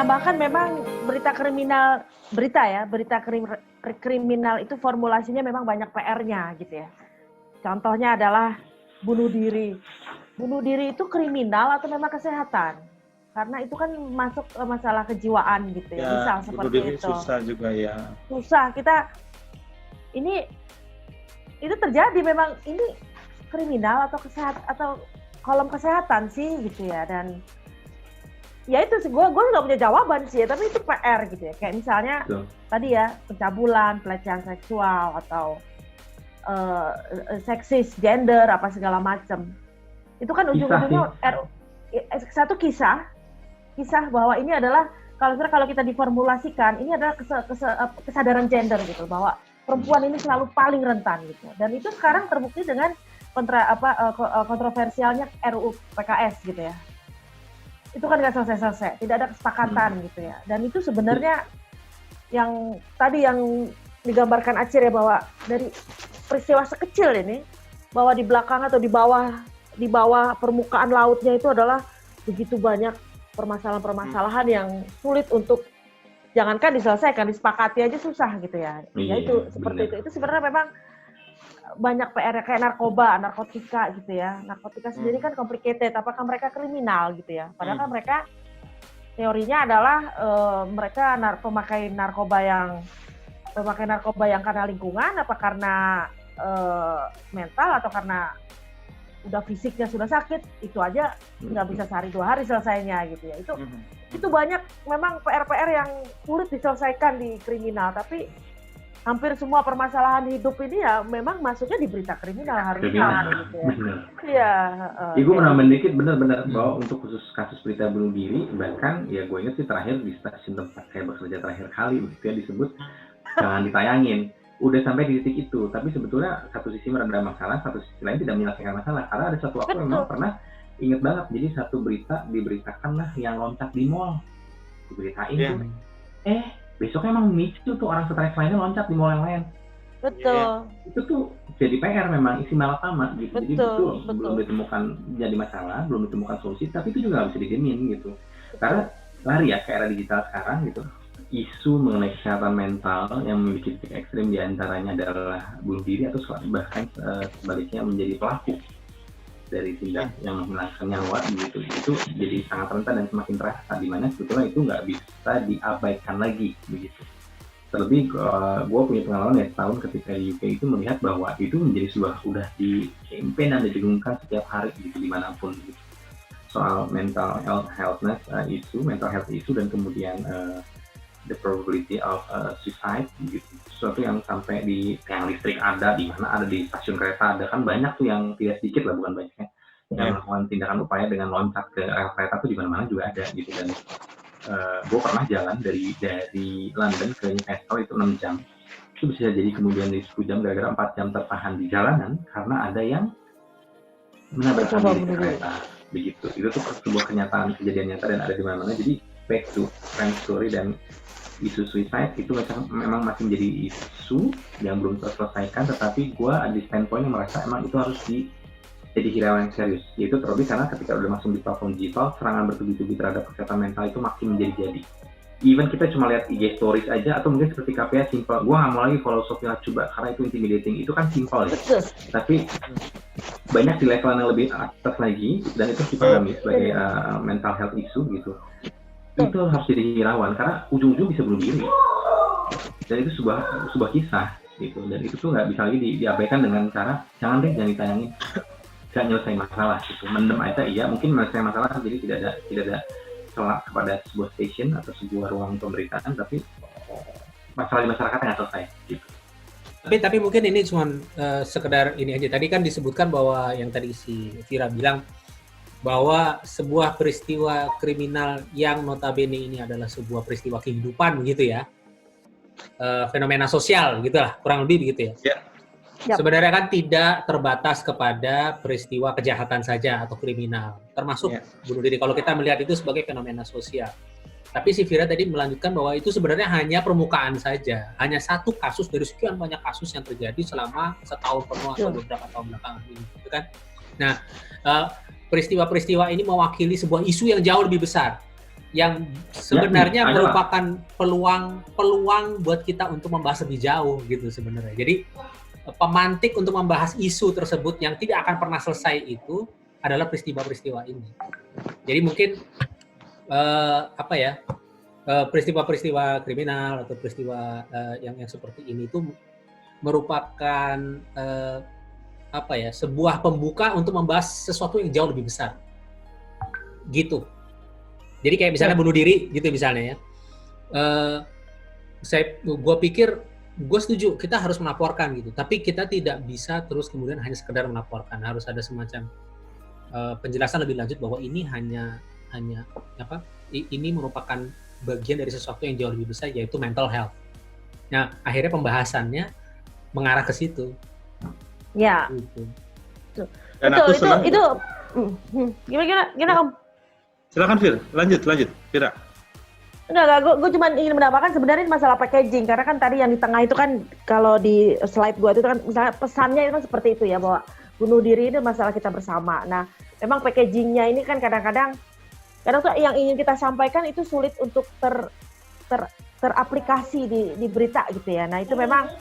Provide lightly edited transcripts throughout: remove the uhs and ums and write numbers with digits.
menambahkan memang berita kriminal itu formulasinya memang banyak PR-nya gitu ya. Contohnya adalah bunuh diri. Bunuh diri itu kriminal atau memang kesehatan? Karena itu kan masuk masalah kejiwaan gitu ya. Misal seperti bunuh diri itu. susah juga ya. Susah itu terjadi memang ini kriminal atau kesehatan atau kolom kesehatan sih gitu ya. Dan ya itu sih gue nggak punya jawaban sih ya, tapi itu PR gitu ya. Kayak misalnya tadi ya pencabulan, pelecehan seksual atau seksis, gender apa segala macam. Itu kan ujung-ujungnya satu kisah bahwa ini adalah kalau kita diformulasikan ini adalah kesadaran gender gitu, bahwa perempuan ini selalu paling rentan gitu. Dan itu sekarang terbukti dengan kontroversialnya RUU PKS gitu ya. Itu kan nggak selesai-selesai, tidak ada kesepakatan gitu ya. Dan itu sebenarnya yang tadi yang digambarkan Acir ya, bahwa dari peristiwa sekecil ini, bahwa di belakang atau di bawah permukaan lautnya itu adalah begitu banyak permasalahan-permasalahan yang sulit untuk jangankan diselesaikan, disepakati aja susah gitu ya. Ya itu seperti itu sebenarnya memang banyak PR kayak narkotika gitu ya. Narkotika sendiri kan complicated, apakah mereka kriminal gitu ya. Padahal kan mereka teorinya adalah mereka pemakai narkoba yang karena lingkungan, apa karena mental atau karena udah fisiknya sudah sakit, itu aja nggak bisa sehari 2 hari selesainya gitu ya. Itu banyak memang PR yang sulit diselesaikan di kriminal, tapi hampir semua permasalahan hidup ini ya memang masuknya di berita kriminal harusnya gitu ya. Iya. Gue menambah dikit benar-benar bahwa untuk khusus kasus berita bunuh diri, bahkan ya gue ingat sih terakhir di stasiun tempat saya bekerja terakhir kali begitu ya disebut jangan ditayangin. Udah sampai di titik itu, tapi sebetulnya satu sisi meredam masalah, satu sisi lain tidak menyelesaikan masalah. Karena ada satu waktu memang pernah inget banget, jadi satu berita diberitakan lah yang loncat di mall, diberitain tuh. Besoknya emang micu tuh orang stres lainnya loncat di mall yang lain. Betul. Itu tuh jadi PR memang, isi malakama gitu. Jadi betul belum ditemukan jadi masalah, belum ditemukan solusi, tapi itu juga nggak bisa didiemin gitu. Karena lari ya ke era digital sekarang gitu. Isu mengenai kesehatan mental yang memiliki titik ekstrim diantaranya adalah bunuh diri atau bahkan sebaliknya menjadi pelaku dari tindak yang menghilangkan nyawa gitu. Itu jadi sangat rentan dan semakin terasa, di mana sebetulnya itu nggak bisa diabaikan lagi begitu. Terlebih gue punya pengalaman ya setahun ketika di UK itu melihat bahwa itu menjadi sebuah udah di campaign dan didengungkan setiap hari gitu dimanapun gitu. Soal mental health issue dan kemudian the probability of suicide gitu, sesuatu yang sampai di tiang listrik ada, di mana ada di stasiun kereta ada, kan banyak tuh yang tidak sedikit lah, bukan banyak yang melakukan tindakan upaya dengan loncat ke rel kereta tuh di mana-mana juga ada gitu. Dan gue pernah jalan dari London ke Newcastle itu 6 jam, itu bisa jadi kemudian di 10 jam gara-gara 4 jam tertahan di jalanan karena ada yang menabrakkan diri kereta begitu. Itu tuh sebuah kenyataan, kejadian nyata dan ada di mana-mana. Jadi back to friend story dan isu suicide itu memang masih menjadi isu yang belum terselesaikan, tetapi gue di standpoint yang merasa emang itu harus jadi hirauan yang serius, yaitu terlebih karena ketika udah masuk di platform digital, serangan bertubi-tubi terhadap kesehatan mental itu makin menjadi-jadi. Even kita cuma lihat IG stories aja, atau mungkin seperti KPA simple, gue nggak mau lagi follow Sophia Lacuba karena itu intimidating, itu kan simple ya. Tapi banyak di level yang lebih atas lagi, dan itu dipahami sebagai mental health issue gitu. Itu harus jadi hirauan karena ujung-ujung bisa bunuh diri, dan itu sebuah kisah gitu. Dan itu tuh nggak bisa lagi diabaikan dengan cara jangan ditayangin, nggak nyelesain masalah gitu. Mendem aja iya mungkin menyelesaikan masalah, jadi tidak ada celah kepada sebuah station atau sebuah ruang pemberitaan, tapi masalah di masyarakat nggak selesai gitu. Tapi mungkin ini cuma sekedar ini aja. Tadi kan disebutkan bahwa yang tadi si Vira bilang bahwa sebuah peristiwa kriminal yang notabene ini adalah sebuah peristiwa kehidupan gitu ya, fenomena sosial gitulah kurang lebih begitu ya. Sebenarnya kan tidak terbatas kepada peristiwa kejahatan saja atau kriminal, termasuk bunuh diri kalau kita melihat itu sebagai fenomena sosial. Tapi si Vira tadi melanjutkan bahwa itu sebenarnya hanya permukaan saja, hanya satu kasus dari sekian banyak kasus yang terjadi selama setahun penuh atau beberapa tahun belakangan ini, gitu kan? Nah, peristiwa-peristiwa ini mewakili sebuah isu yang jauh lebih besar, yang sebenarnya Ya, merupakan peluang buat kita untuk membahas lebih jauh gitu sebenarnya. Jadi pemantik untuk membahas isu tersebut yang tidak akan pernah selesai itu adalah peristiwa-peristiwa ini. Jadi mungkin peristiwa-peristiwa kriminal atau peristiwa yang seperti ini itu merupakan sebuah pembuka untuk membahas sesuatu yang jauh lebih besar. Gitu. Jadi kayak misalnya bunuh diri gitu misalnya ya. Gue pikir gue setuju kita harus melaporkan gitu, tapi kita tidak bisa terus kemudian hanya sekedar melaporkan, harus ada semacam penjelasan lebih lanjut bahwa ini ini merupakan bagian dari sesuatu yang jauh lebih besar, yaitu mental health. Nah akhirnya pembahasannya mengarah ke situ. Ya. Gitu. Dan betul, aku senang. Itu gimana Om? Silakan Fir, lanjut Fira. Enggak, gue cuma ingin menambahkan sebenarnya ini masalah packaging, karena kan tadi yang di tengah itu kan kalau di slide gue itu kan misalnya pesannya itu kan seperti itu ya, bahwa bunuh diri itu masalah kita bersama. Nah memang packagingnya ini kan kadang-kadang tuh yang ingin kita sampaikan itu sulit untuk teraplikasi di berita gitu ya. Nah itu memang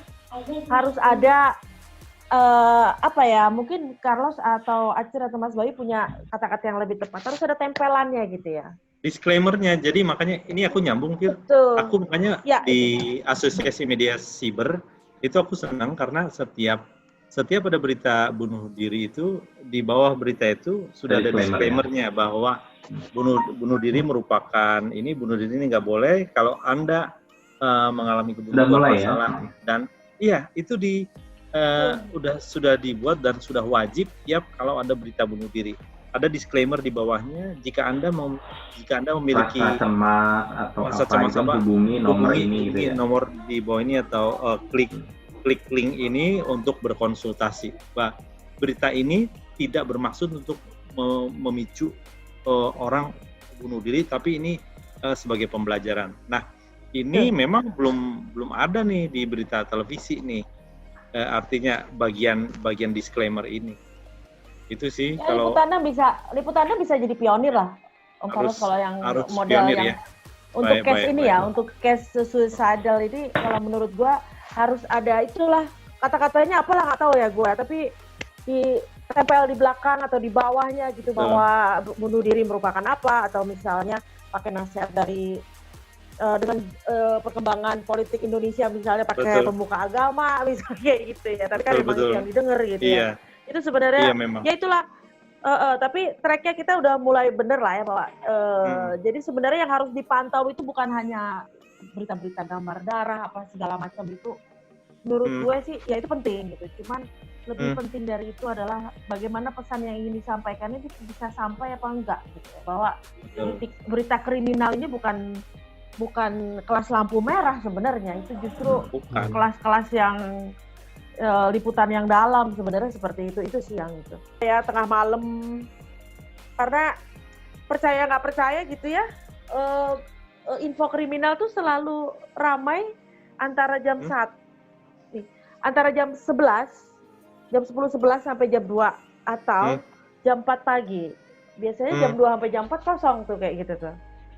harus ada mungkin Carlos atau Acir atau Mas Bayu punya kata-kata yang lebih tepat, harus ada tempelannya gitu ya. Disclaimer-nya, jadi makanya ini aku nyambung Fir. Aku makanya di Asosiasi Media Siber itu aku senang karena setiap ada berita bunuh diri itu di bawah berita itu sudah ada disclaimer-nya bahwa bunuh diri merupakan bunuh diri ini nggak boleh kalau Anda mengalami kebunuhan masalah dan iya itu sudah dibuat dan sudah wajib kalau ada berita bunuh diri. Ada disclaimer di bawahnya, jika Anda memiliki rasa cemas atau hubungi nomor ini gitu ya. Nomor di bawah ini atau klik link ini untuk berkonsultasi. Berita ini tidak bermaksud untuk memicu orang bunuh diri, tapi ini sebagai pembelajaran. Nah, ini memang belum ada nih di berita televisi nih. Artinya bagian disclaimer ini itu sih ya, kalau liputannya bisa jadi pionir lah Om Carlos, kalau yang model yang untuk case ini ya, untuk case suicidal ini kalau menurut gua harus ada itulah kata-katanya apalah nggak tahu ya gua, tapi ditempel di belakang atau di bawahnya gitu bahwa bunuh diri merupakan apa, atau misalnya pakai nasihat dari dengan perkembangan politik Indonesia misalnya pakai pembuka agama misalnya kayak gitu ya, tapi kan memang itu yang didengar gitu ya. Itu sebenarnya ya itulah tapi tracknya kita udah mulai bener lah ya bahwa jadi sebenarnya yang harus dipantau itu bukan hanya berita-berita gambar darah apa segala macam itu, menurut gue sih ya itu penting gitu, cuman lebih penting dari itu adalah bagaimana pesan yang ingin disampaikan ini bisa sampai apa enggak gitu ya, bahwa berita kriminal ini bukan kelas lampu merah sebenarnya, itu justru kelas-kelas yang liputan yang dalam sebenarnya seperti itu sih yang itu. Ya tengah malam, karena percaya nggak percaya gitu ya, info kriminal tuh selalu ramai antara jam 11 sampai jam 2 atau jam 4 pagi. Biasanya jam 2 sampai jam 4 kosong tuh kayak gitu tuh.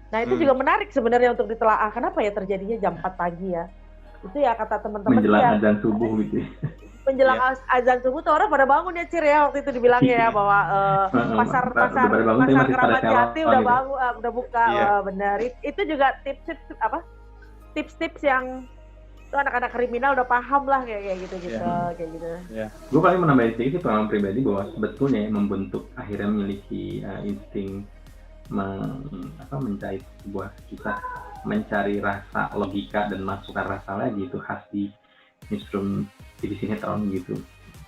Nah itu juga menarik sebenarnya untuk ditelaah, kenapa ya terjadinya jam 4 pagi ya. Itu ya kata teman-teman menjelang azan subuh gitu. Menjelang azan subuh tuh orang pada bangun ya Cir ya, waktu itu dibilangnya ya bahwa pasar Keramat Jati udah buka. Benar. Itu juga tips-tips yang tuh anak-anak kriminal udah paham lah kayak gitu. Yeah. Gue paling menambahin sedikit sih pengalaman pribadi bahwa sebetulnya membentuk akhirnya memiliki insting mencari sebuah kisah, mencari rasa logika dan masukkan rasa lagi itu khas di newsroom TV sinetron gitu.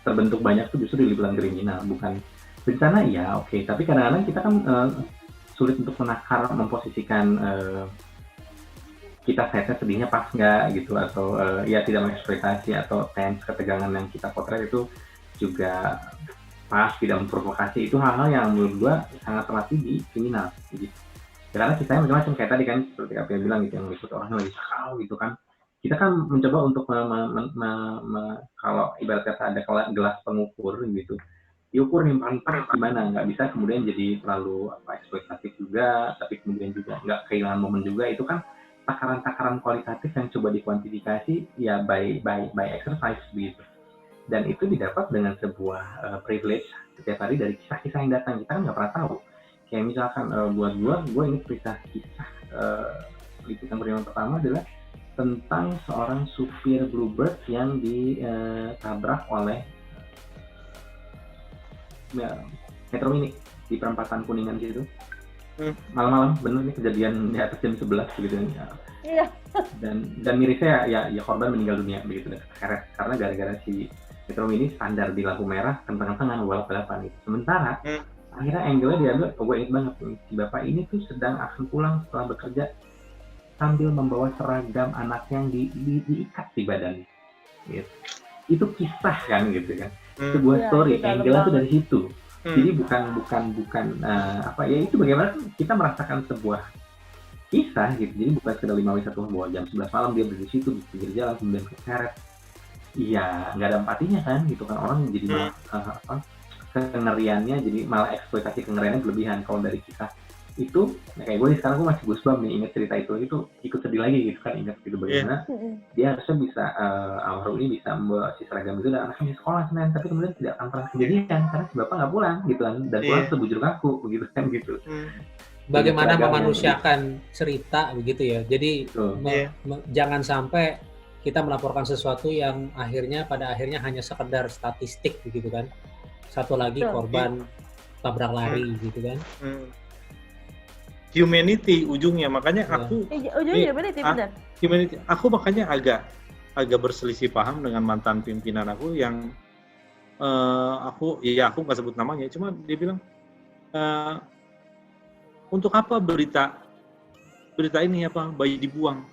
Terbentuk banyak tuh justru di liputan kriminal, bukan bencana ya oke, tapi kadang-kadang kita kan sulit untuk menakar, memposisikan kita setnya sedihnya pas nggak gitu, atau ya tidak mengeksploitasi atau tense ketegangan yang kita potret itu juga pas, tidak memprovokasi. Itu hal-hal yang menurut gua sangat terlatih di kriminal gitu. Karena kisahnya macam-macam kayak tadi kan, seperti apa yang bilang gitu, yang meliput orangnya lagi sakau gitu kan. Kita kan mencoba untuk kalau ibarat kata ada gelas pengukur gitu, diukur nih pas gimana, nggak bisa kemudian jadi terlalu eksploitatif juga, tapi kemudian juga nggak kehilangan momen juga. Itu kan takaran-takaran kualitatif yang coba dikuantifikasi ya by exercise gitu. Dan itu didapat dengan sebuah privilege setiap hari dari kisah-kisah yang datang. Kita kan nggak pernah tahu. Kayak misalkan buat gue ini kisah liputan perjalanan pertama adalah tentang seorang supir Bluebird yang ditabrak oleh Metro Mini di perempatan Kuningan gitu. Malam-malam, bener nih kejadian di atas jam 11 gitu. Iya. Dan mirisnya ya korban meninggal dunia begitu, karena gara-gara si Metro Mini standar di lampu merah kencang-kencangan balap-balapan gitu. Sementara akhirnya angle-nya diambil, gue inget banget nih, si bapak ini tuh sedang akan pulang setelah bekerja sambil membawa seragam anaknya yang diikat di badan gitu. Itu kisah kan gitu kan, sebuah story, angle-nya tuh dari situ. Jadi bukan ya itu bagaimana kita merasakan sebuah kisah gitu. Jadi bukan sekedar 5W1 bahwa jam 11 malam dia berdiri di situ di pinggir jalan kemudian keseret. Iya, nggak ada empatinya kan gitu kan, orang jadi malah kengeriannya, jadi malah eksploitasi kengeriannya berlebihan. Kalau dari kisah itu, kayak gue sekarang gue masih goosebumps nih inget cerita itu ikut sedih lagi gitu kan, ingat gitu bagaimana dia harusnya bisa almarhum ini bisa membawa si seragam itu dan anaknya di sekolah Senin, tapi kemudian tidak akan pernah kejadian karena si bapak nggak pulang gitu kan, dan pulang sebujur kaku begitu kan gitu. Bagaimana memanusiakan cerita begitu ya, jadi jangan sampai kita melaporkan sesuatu yang pada akhirnya hanya sekedar statistik begitu kan. Satu lagi korban tabrak lari gitu kan. Humanity ujungnya, makanya aku humanity. Aku makanya agak berselisih paham dengan mantan pimpinan aku yang aku nggak sebut namanya, cuma dia bilang untuk apa berita ini bayi dibuang.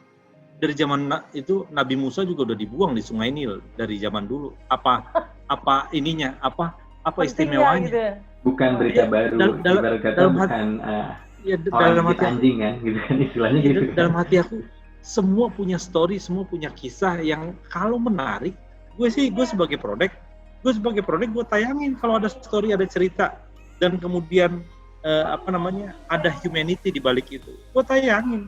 Dari zaman itu Nabi Musa juga udah dibuang di Sungai Nil dari zaman dulu. Apa ininya? Apa istimewanya? Gitu. Bukan berita baru. Dalam hati anjing kan, gitu kan istilahnya gitu. Dalam hati aku semua punya story, semua punya kisah yang kalau menarik, gue sebagai produk gue tayangin kalau ada story, ada cerita dan kemudian ada humanity di balik itu. Gue tayangin.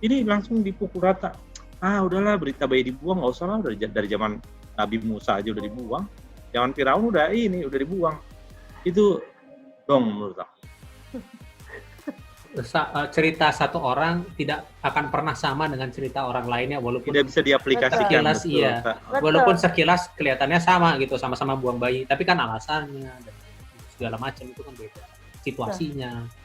Ini langsung dipukul rata. Udahlah berita bayi dibuang, nggak usah lah, dari zaman Nabi Musa aja udah dibuang. Zaman Firaun udah dibuang. Itu dong menurut aku. Cerita satu orang tidak akan pernah sama dengan cerita orang lainnya, walaupun tidak bisa diaplikasikan. Sekilas walaupun sekilas kelihatannya sama gitu, sama-sama buang bayi, tapi kan alasannya dan segala macam itu kan beda, situasinya.